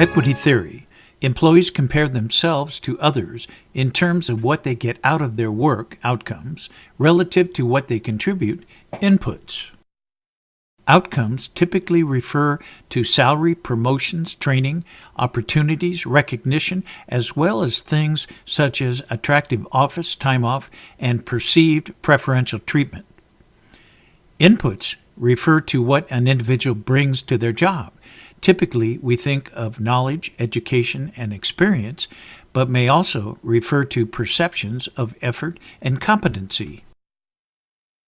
Equity theory. Employees compare themselves to others in terms of what they get out of their work outcomes relative to what they contribute inputs. Outcomes typically refer to salary, promotions, training, opportunities, recognition, as well as things such as attractive office time off and perceived preferential treatment. Inputs refer to what an individual brings to their job. Typically, we think of knowledge, education, and experience, but may also refer to perceptions of effort and competency.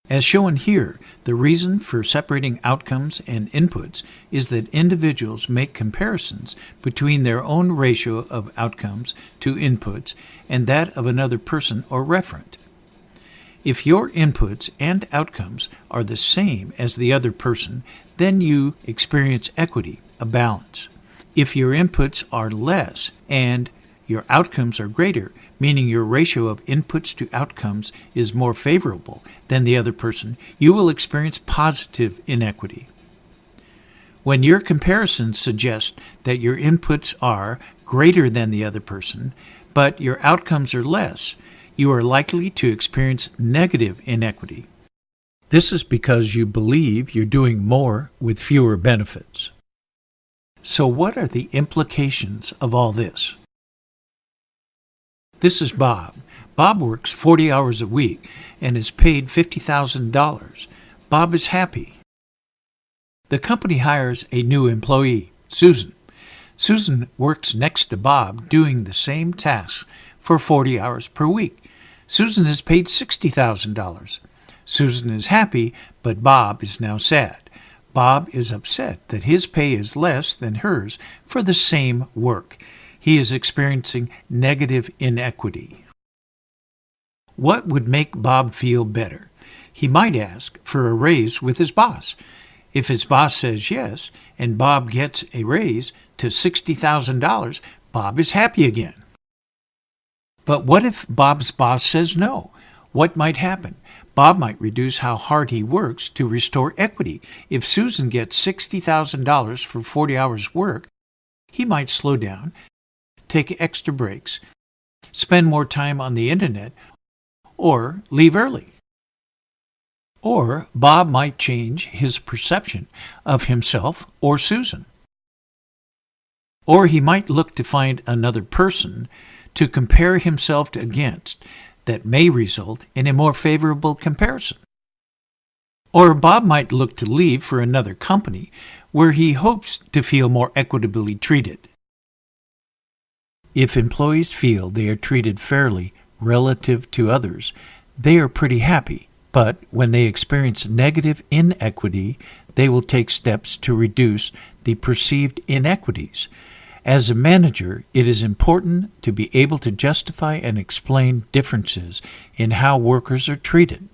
As shown here, the reason for separating outcomes and inputs is that individuals make comparisons between their own ratio of outcomes to inputs and that of another person or referent. If your inputs and outcomes are the same as the other person, then you experience equity, a balance. If your inputs are less and your outcomes are greater, meaning your ratio of inputs to outcomes is more favorable than the other person, you will experience positive inequity. When your comparisons suggest that your inputs are greater than the other person, but your outcomes are less, you are likely to experience negative inequity. This is because you believe you're doing more with fewer benefits. So what are the implications of all this? This is Bob. Bob works 40 hours a week and is paid $50,000. Bob is happy. The company hires a new employee, Susan. Susan works next to Bob doing the same tasks for 40 hours per week. Susan is paid $60,000. Susan is happy, but Bob is now sad. Bob is upset that his pay is less than hers for the same work. He is experiencing negative inequity. What would make Bob feel better? He might ask for a raise with his boss. If his boss says yes, and Bob gets a raise to $60,000, Bob is happy again. But what if Bob's boss says no? What might happen? Bob might reduce how hard he works to restore equity. If Susan gets $60,000 for 40 hours work, he might slow down, take extra breaks, spend more time on the internet, or leave early. Or Bob might change his perception of himself or Susan. Or he might look to find another person to compare himself against that may result in a more favorable comparison. Or Bob might look to leave for another company where he hopes to feel more equitably treated. If employees feel they are treated fairly relative to others, they are pretty happy. But when they experience negative inequity, they will take steps to reduce the perceived inequities. As a manager, it is important to be able to justify and explain differences in how workers are treated.